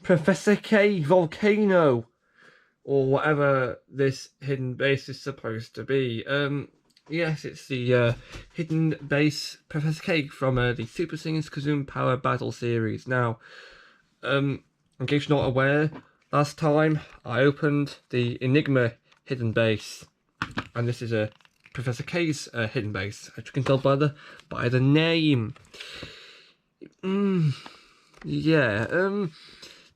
Professor K volcano, or whatever this hidden base is supposed to be. Yes, it's the hidden base Professor K from the Superthings Kazoom Power Battle series. Now, in case you're not aware, last time I opened the Enigma hidden base, and this is a Professor K's hidden base, as you can tell by the name. Yeah.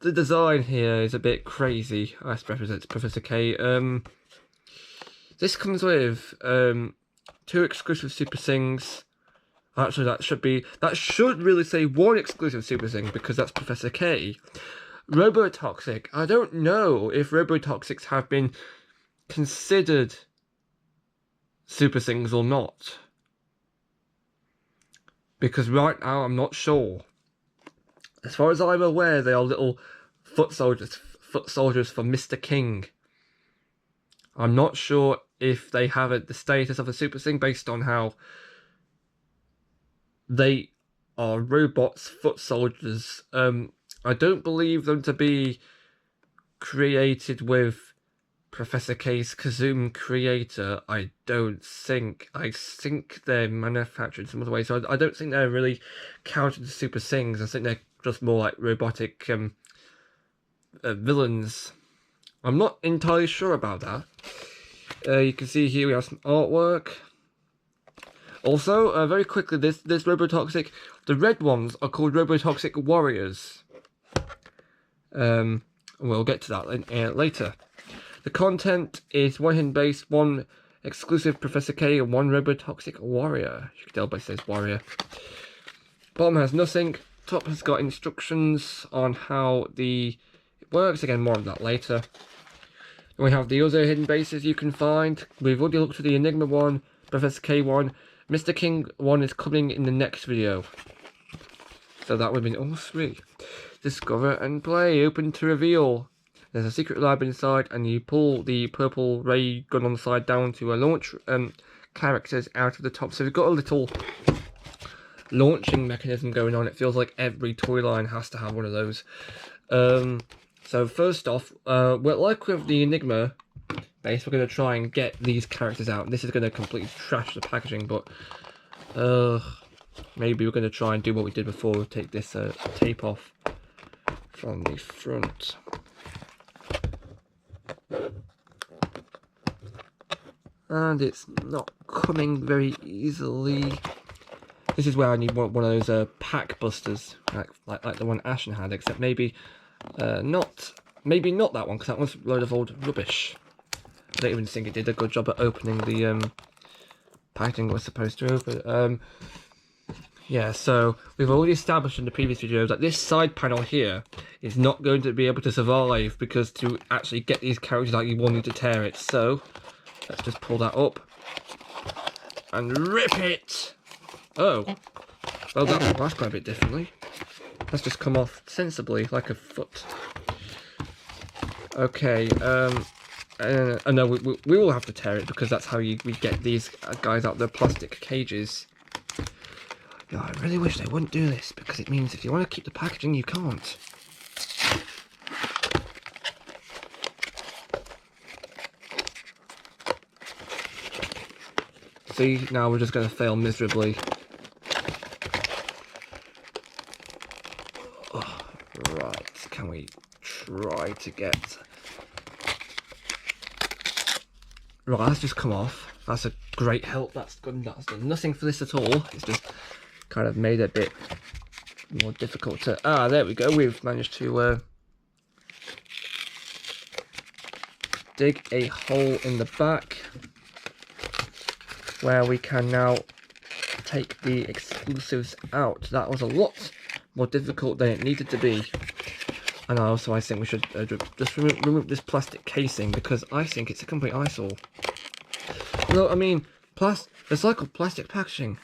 The design here is a bit crazy. I represents Professor K. This comes with 2 exclusive Super Things. Actually, that should really say 1 exclusive Super Thing, because that's Professor K. Robotoxic. I don't know if Robotoxics have been considered Super Things or not, because right now I'm not sure. As far as I'm aware, they are little foot soldiers for Mr. King. I'm not sure if they have the status of a Super Thing based on how they are robots, foot soldiers. I don't believe them to be created with Professor K's Kazoom creator. I think they're manufactured some other way, so I don't think they're really counted as Super Things. I think they're just more like robotic villains. I'm not entirely sure about that. You can see here we have some artwork. Also, very quickly, this Robotoxic, the red ones are called Robotoxic Warriors. We'll get to that later. The content is 1 hidden base, 1 exclusive Professor K, and 1 Robotoxic Warrior. You can tell by it says Warrior. Bottom has nothing. Top has got instructions on how it works. Again, more of that later. Then we have the other hidden bases you can find. We've already looked at the Enigma one, Professor K one. Mr. King one is coming in the next video. So that would have been all 3. Discover and play, open to reveal. There's a secret lab inside, and you pull the purple ray gun on the side down to launch characters out of the top. So we've got a little launching mechanism going on. It feels like every toy line has to have one of those. So first off, like with the Enigma base, we're going to try and get these characters out. This is going to completely trash the packaging, but maybe we're going to try and do what we did before. We'll take this tape off from the front. And it's not coming very easily. This is where I need one of those pack busters, like the one Ashen had, except maybe not that one, because that one's a load of old rubbish. I don't even think it did a good job at opening the packaging it was supposed to open. Yeah, so we've already established in the previous videos that this side panel here is not going to be able to survive, because to actually get these characters out, you will need to tear it. So let's just pull that up and rip it. Oh, well, that's quite a bit differently. That's just come off sensibly, like a foot. Okay, no, we will have to tear it, because that's how we get these guys out of their plastic cages. Yeah, I really wish they wouldn't do this, because it means if you want to keep the packaging, you can't. See, now we're just going to fail miserably. Oh, right, can we try to get... Right, that's just come off. That's a great help. That's done nothing for this at all. It's just kind of made it a bit more difficult to... Ah, there we go. We've managed to dig a hole in the back where we can now take the exclusives out. That was a lot more difficult than it needed to be. And I think we should just remove this plastic casing, because I think it's a complete eyesore. Well, I mean, recycled plastic packaging.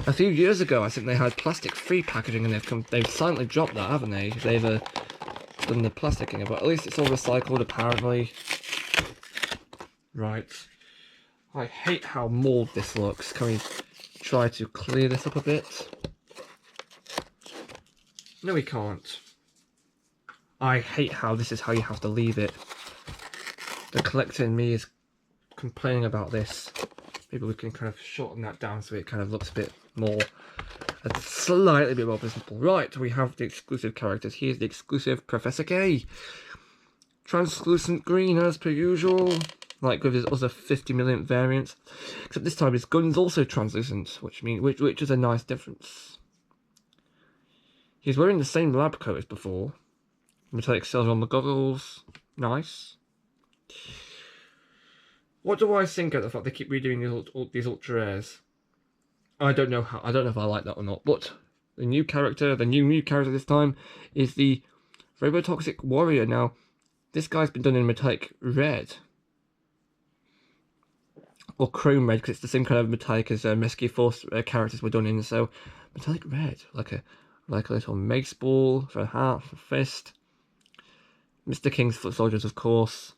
A few years ago, I think they had plastic-free packaging, and they've silently dropped that, haven't they? They've done the plastic in it, but at least it's all recycled, apparently. Right. I hate how mauled this looks. Can we try to clear this up a bit? No, we can't. I hate how this is how you have to leave it. The collector in me is complaining about this. Maybe we can kind of shorten that down so it kind of looks a bit more, a slightly bit more presentable. Right, we have the exclusive characters. Here's the exclusive Professor K. Translucent green as per usual, like with his other 50 million variants. Except this time his gun's also translucent, which is a nice difference. He's wearing the same lab coat as before. Metallic cells on the goggles. Nice. What do I think of the fact they keep redoing these ultra rares? I don't know if I like that or not, but the new character this time is the Robotoxic Warrior. Now, this guy's been done in metallic red. Or chrome red, because it's the same kind of metallic as Rescue Force characters were done in, so metallic red, like a little mace ball for a hat, for a fist. Mr. King's foot soldiers, of course.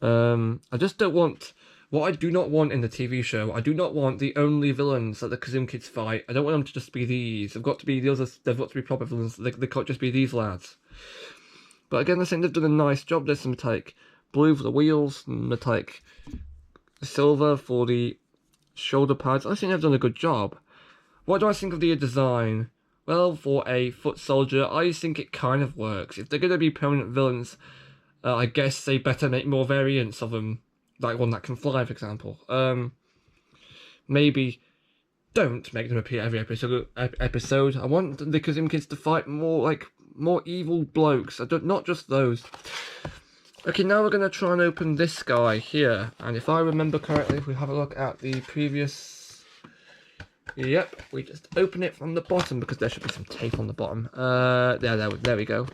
I just don't want... What I do not want in the TV show, I do not want the only villains that the Kazoom kids fight. I don't want them to just be these. They've got to be the others. They've got to be proper villains. They can't just be these lads. But again, I think they've done a nice job. There's some metallic blue for the wheels, metallic silver for the shoulder pads. I think they've done a good job. What do I think of the design? Well, for a foot soldier, I think it kind of works. If they're going to be permanent villains, I guess they better make more variants of them. Like one that can fly, for example. Maybe don't make them appear every episode. I want the Kazoom kids to fight more evil blokes. Not just those. Okay, now we're going to try and open this guy here. And if I remember correctly, if we have a look at the previous... Yep, we just open it from the bottom because there should be some tape on the bottom. There we go.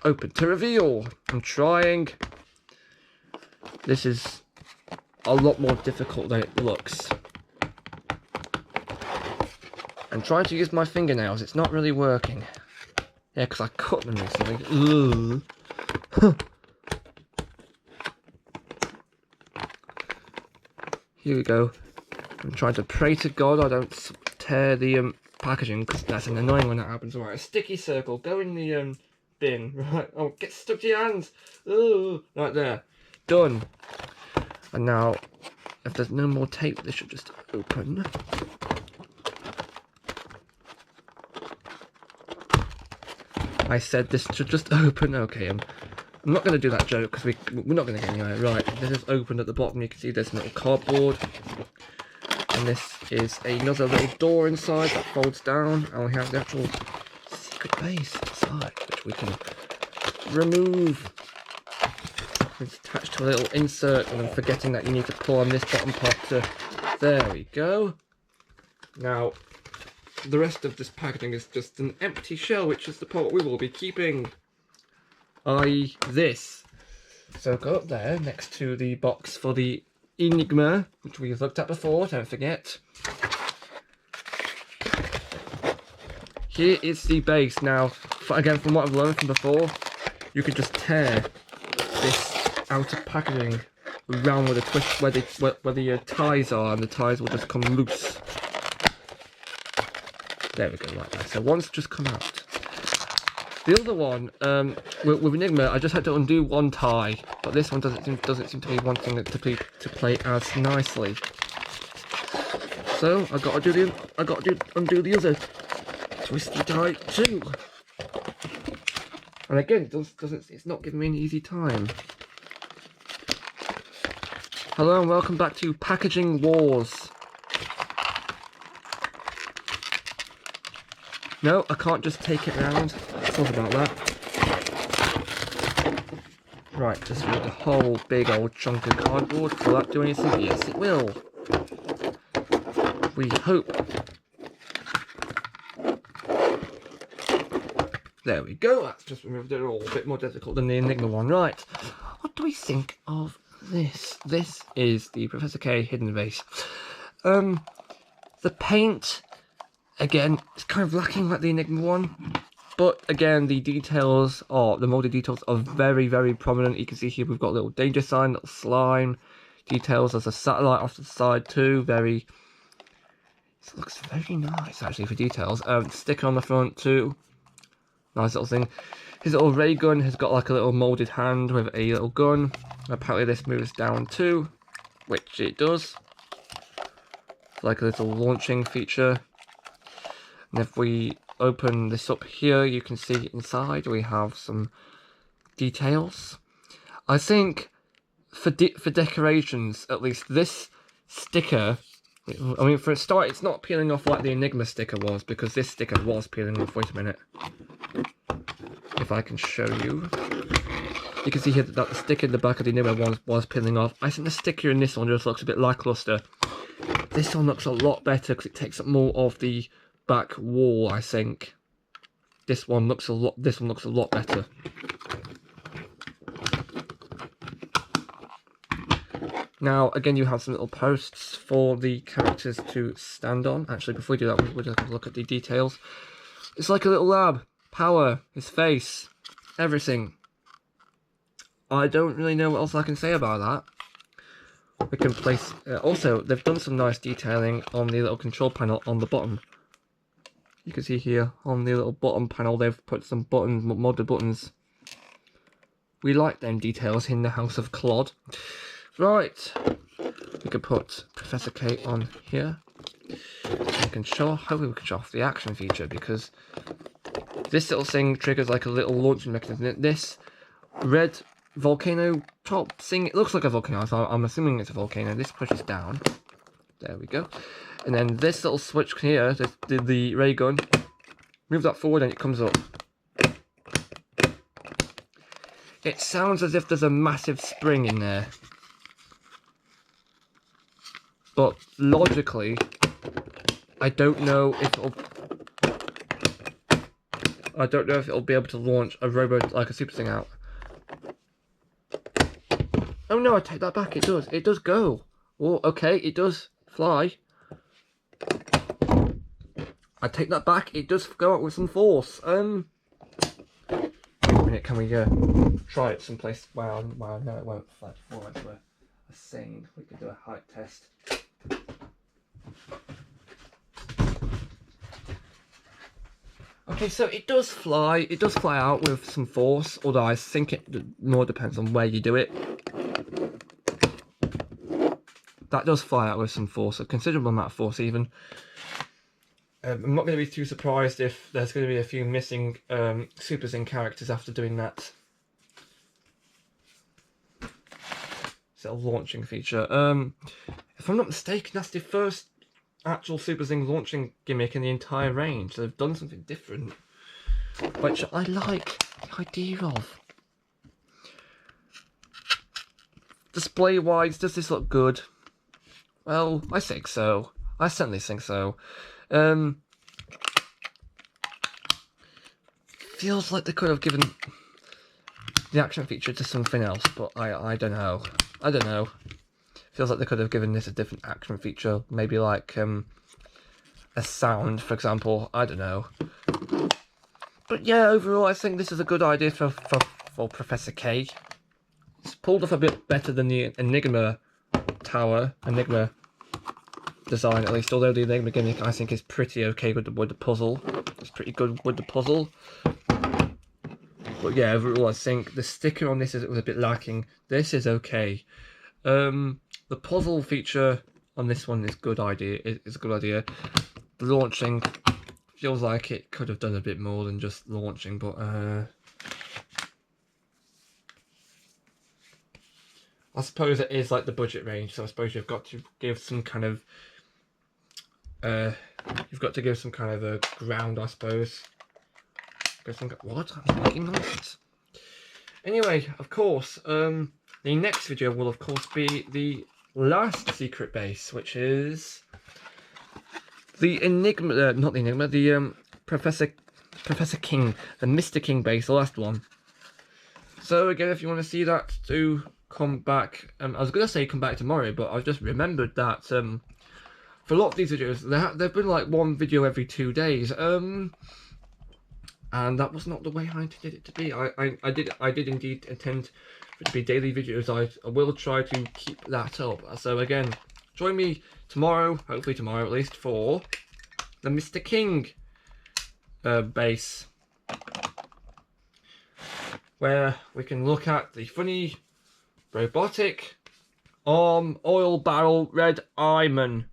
Open to reveal. I'm trying. This is a lot more difficult than it looks. I'm trying to use my fingernails. It's not really working. Yeah, because I cut them recently. Here we go. I'm trying to pray to God I don't tear the packaging, because that's an annoying when that happens. Alright, a sticky circle. Go in the bin. Right. Oh, get stuck to your hands. Ooh, right there. Done. And now, if there's no more tape, this should just open. I said this should just open. Okay, I'm not going to do that joke because we're not going to get anywhere. Right, this is open at the bottom. You can see there's a little cardboard. And this is another little door inside that folds down. And we have the actual secret base inside, which we can remove. It's attached to a little insert, and I'm forgetting that you need to pull on this bottom part to... There we go. Now, the rest of this packaging is just an empty shell, which is the part we will be keeping. I.e. this. So go up there, next to the box for the Enigma, which we've looked at before, don't forget. Here is the base. Now, again, from what I've learned from before, you can just tear this outer packaging around with a twist where the ties are, and the ties will just come loose. There we go, like that. So one's just come out. The other one, with Enigma, I just had to undo one tie, but this one doesn't seem to be wanting it to play as nicely. So I got to undo the other twisty tie too. And again, it's not giving me an easy time. Hello and welcome back to Packaging Wars. No, I can't just take it round. Thought about that. Right, just with the whole big old chunk of cardboard. Will that do anything? Yes, it will. We hope. There we go. That's just removed it all. A bit more difficult than the Enigma one. Right. What do we think of this? This is the Professor K hidden vase. The paint, again, it's kind of lacking like the Enigma one. But again, the molded details are very, very prominent. You can see here we've got a little danger sign, little slime details. There's a satellite off to the side too. It looks very nice actually for details. Sticker on the front too. Nice little thing. His little ray gun has got like a little moulded hand with a little gun. Apparently this moves down too, which it does. It's like a little launching feature. And if we open this up here, you can see inside we have some details. I think for decorations, at least, this sticker, I mean, for a start, it's not peeling off like the Enigma sticker was, because this sticker was peeling off. Wait a minute. If I can show you. You can see here that the sticker in the back of the Enigma one was peeling off. I think the sticker in this one just looks a bit lackluster. This one looks a lot better because it takes up more of the back wall, I think. This one looks a lot better. Now, again, you have some little posts for the characters to stand on. Actually, before we do that, we'll just look at the details. It's like a little lab. Power, his face, everything. I don't really know what else I can say about that. We can place... also, they've done some nice detailing on the little control panel on the bottom. You can see here, on the little bottom panel, they've put some buttons, modded buttons. We like them details in the House of Clod. Right, we could put Professor K on here. We can show off, hopefully we can show off the action feature, because this little thing triggers like a little launching mechanism. This red volcano top thing, it looks like a volcano, so I'm assuming it's a volcano. This pushes down. There we go. And then this little switch here, the ray gun, move that forward and it comes up. It sounds as if there's a massive spring in there. But logically, I don't know if it'll be able to launch a robot like a Super Thing out. Oh no, I take that back. It does. It does go. Oh, okay. It does fly. I take that back. It does go out with some force. Wait a minute. Can we try it someplace? Well, no, it won't fly forward. We're a thing. We could do a height test. Okay, so it does fly out with some force, although I think it more depends on where you do it. That does fly out with some force, a considerable amount of force even. I'm not going to be too surprised if there's going to be a few missing Super Thing characters after doing that. It's a launching feature. If I'm not mistaken, that's the first actual Super Thing launching gimmick in the entire range. So they've done something different, which I like the idea of. Display wise, does this look good? Well, I think so. I certainly think so. Feels like they could have given the action feature to something else, but I don't know. I don't know. Feels like they could have given this a different action feature, maybe like a sound, for example. I don't know. But yeah, overall, I think this is a good idea for Professor K. It's pulled off a bit better than the Enigma tower, Enigma design at least. Although the Enigma gimmick, I think, is pretty okay with the puzzle. It's pretty good with the puzzle. But yeah, overall, I think the sticker on this was a bit lacking. This is okay. The puzzle feature on this one is good idea. It's a good idea. The launching feels like it could have done a bit more than just launching, but I suppose it is like the budget range, so I suppose you've got to give some kind of a ground, I suppose. What? I'm making nonsense. Anyway, of course, the next video will of course be the last secret base, which is the Enigma, not the Enigma, the Professor King, the Mr. King base, the last one. So again, if you want to see that, do come back. I was going to say come back tomorrow, but I just remembered that for a lot of these videos, they've been like one video every 2 days. And that was not the way I intended it to be. I did indeed intend for it to be daily videos. I will try to keep that up. So again, join me tomorrow, hopefully tomorrow at least, for the Mr. King base. where we can look at the funny robotic arm oil barrel red eyeman.